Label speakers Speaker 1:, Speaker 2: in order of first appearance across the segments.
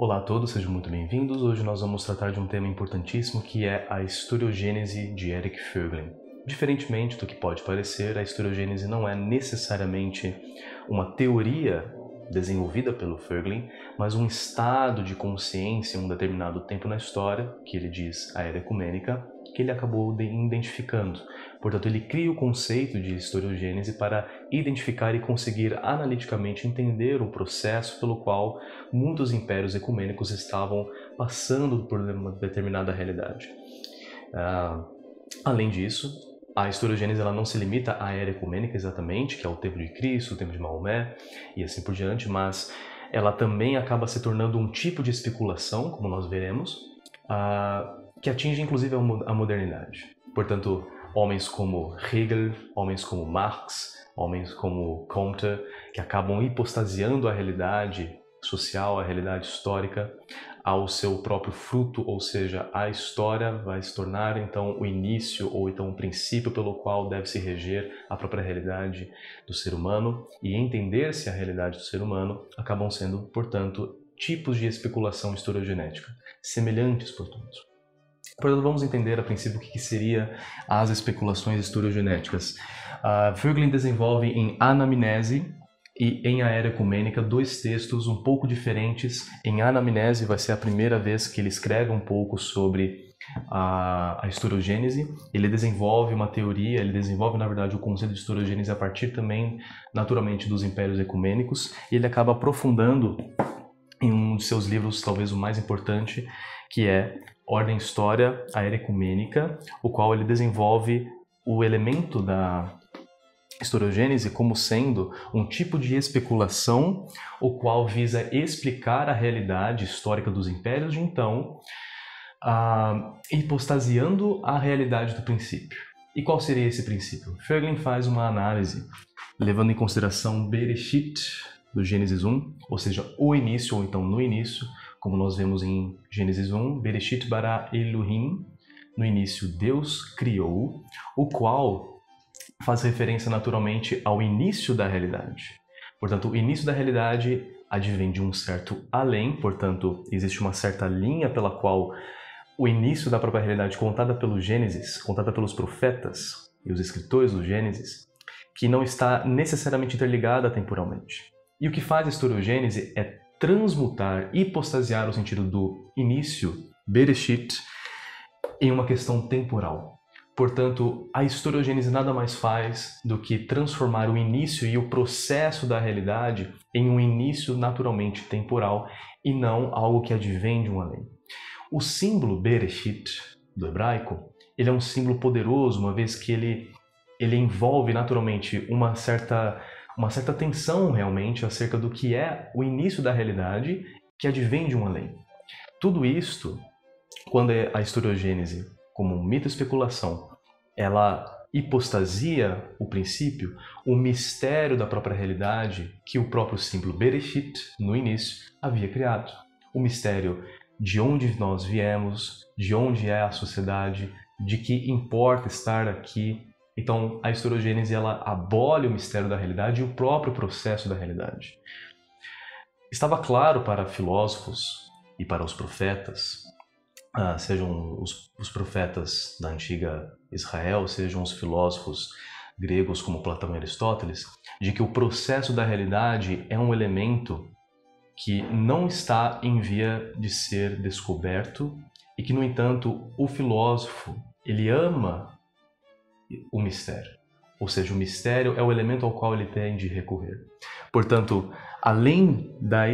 Speaker 1: Olá a todos, sejam muito bem-vindos. Hoje nós vamos tratar de um tema importantíssimo que é a historiogênese de Eric Voegelin. Diferentemente do que pode parecer, a historiogênese não é necessariamente uma teoria desenvolvida pelo Voegelin, mas um estado de consciência em um determinado tempo na história, que ele diz a era ecumênica, que ele acabou identificando. Portanto, ele cria o conceito de historiogênese para identificar e conseguir analiticamente entender o processo pelo qual muitos impérios ecumênicos estavam passando por uma determinada realidade. Além disso, a historiogênese ela não se limita à era ecumênica exatamente, que é o tempo de Cristo, o tempo de Maomé e assim por diante, mas ela também acaba se tornando um tipo de especulação, como nós veremos, que atinge inclusive a modernidade. Portanto, homens como Hegel, homens como Marx, homens como Comte, que acabam hipostasiando a realidade social, a realidade histórica, ao seu próprio fruto, ou seja, a história vai se tornar então o início ou então o princípio pelo qual deve se reger a própria realidade do ser humano, e entender-se a realidade do ser humano acabam sendo, portanto, tipos de especulação historiogenética, semelhantes, portanto. Portanto, vamos entender a princípio o que seria as especulações historiogenéticas. Voegelin desenvolve em Anamnese e em A Era Ecumênica dois textos um pouco diferentes. Em Anamnese vai ser a primeira vez que ele escreve um pouco sobre a historiogênese. Ele desenvolve uma teoria, ele desenvolve na verdade o conceito de historiogênese a partir também naturalmente dos impérios ecumênicos, e ele acaba aprofundando em um de seus livros, talvez o mais importante, que é Ordem e História, a Era Ecumênica, o qual ele desenvolve o elemento da historiogênese como sendo um tipo de especulação o qual visa explicar a realidade histórica dos impérios de então, hipostasiando a realidade do princípio. E qual seria esse princípio? Voegelin faz uma análise levando em consideração Bereshit, do Gênesis 1, ou seja, o início, ou então no início, como nós vemos em Gênesis 1, Bereshit bara Elohim, no início Deus criou, o qual faz referência naturalmente ao início da realidade. Portanto, o início da realidade advém de um certo além, portanto, existe uma certa linha pela qual o início da própria realidade contada pelo Gênesis, contada pelos profetas e os escritores do Gênesis, que não está necessariamente interligada temporalmente. E o que faz a historiogênese é transmutar, hipostasiar o sentido do início, Bereshit, em uma questão temporal. Portanto, a historiogênese nada mais faz do que transformar o início e o processo da realidade em um início naturalmente temporal e não algo que advém de um além. O símbolo Bereshit, do hebraico, ele é um símbolo poderoso, uma vez que ele envolve naturalmente uma certa tensão realmente acerca do que é o início da realidade que advém de um além. Tudo isto, quando a historiogênese, como um mito e especulação, ela hipostasia o princípio, o mistério da própria realidade que o próprio símbolo Bereshit, no início, havia criado. O mistério de onde nós viemos, de onde é a sociedade, de que importa estar aqui. Então, a historiogênese ela abole o mistério da realidade e o próprio processo da realidade. Estava claro para filósofos e para os profetas, sejam os profetas da antiga Israel, sejam os filósofos gregos como Platão e Aristóteles, de que o processo da realidade é um elemento que não está em via de ser descoberto e que, no entanto, o filósofo ele ama o mistério. Ou seja, o mistério é o elemento ao qual ele tem de recorrer. Portanto, além da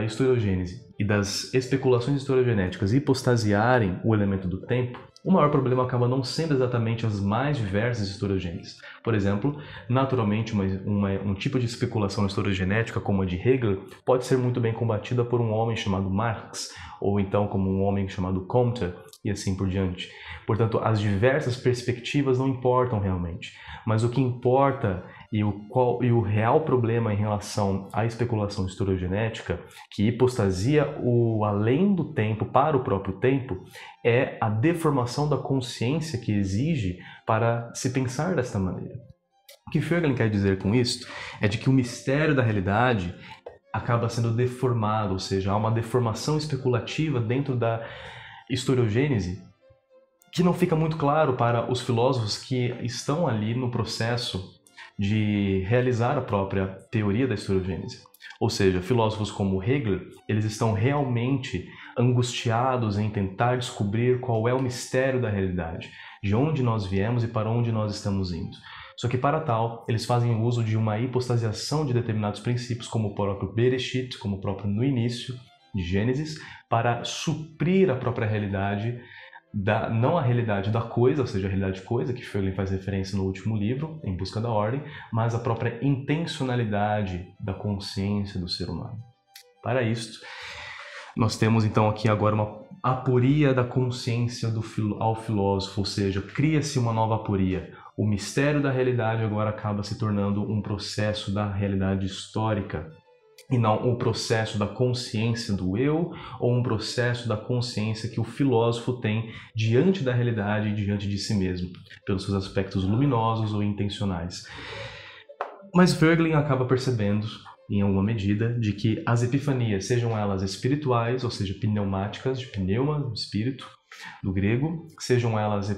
Speaker 1: historiogênese e das especulações historiogenéticas hipostasiarem o elemento do tempo, o maior problema acaba não sendo exatamente as mais diversas historiogêneses. Por exemplo, naturalmente, um tipo de especulação historiogenética como a de Hegel pode ser muito bem combatida por um homem chamado Marx, ou então como um homem chamado Comte, e assim por diante. Portanto, as diversas perspectivas não importam realmente, mas o que importa e o real problema em relação à especulação historiogenética, que hipostasia o além do tempo para o próprio tempo, é a deformação da consciência que exige para se pensar desta maneira. O que Voegelin quer dizer com isso é de que o mistério da realidade acaba sendo deformado, ou seja, há uma deformação especulativa dentro da historiogênese que não fica muito claro para os filósofos que estão ali no processo de realizar a própria teoria da historiogênese. Ou seja, filósofos como Hegel, eles estão realmente angustiados em tentar descobrir qual é o mistério da realidade, de onde nós viemos e para onde nós estamos indo. Só que para tal, eles fazem uso de uma hipostasiação de determinados princípios, como o próprio Bereshit, como o próprio no início de Gênesis, para suprir a própria realidade, não a realidade da coisa, ou seja, a realidade coisa, que Frege faz referência no último livro, Em Busca da Ordem, mas a própria intencionalidade da consciência do ser humano. Para isto, nós temos então aqui agora uma aporia da consciência ao filósofo, ou seja, cria-se uma nova aporia. O mistério da realidade agora acaba se tornando um processo da realidade histórica, e não um processo da consciência do eu, ou um processo da consciência que o filósofo tem diante da realidade e diante de si mesmo, pelos seus aspectos luminosos ou intencionais. Mas Frege acaba percebendo, em alguma medida, de que as epifanias, sejam elas espirituais, ou seja, pneumáticas, de pneuma, espírito, do grego, sejam elas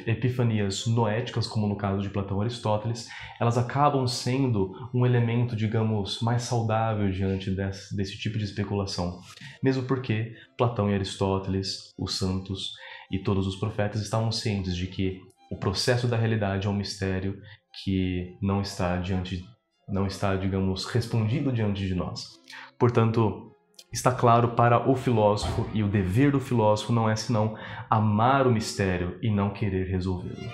Speaker 1: epifanias noéticas, como no caso de Platão e Aristóteles, elas acabam sendo um elemento, digamos, mais saudável diante desse tipo de especulação. Mesmo porque Platão e Aristóteles, os santos e todos os profetas estavam cientes de que o processo da realidade é um mistério que não está, digamos, respondido diante de nós. Portanto, está claro para o filósofo, e o dever do filósofo não é senão amar o mistério e não querer resolvê-lo.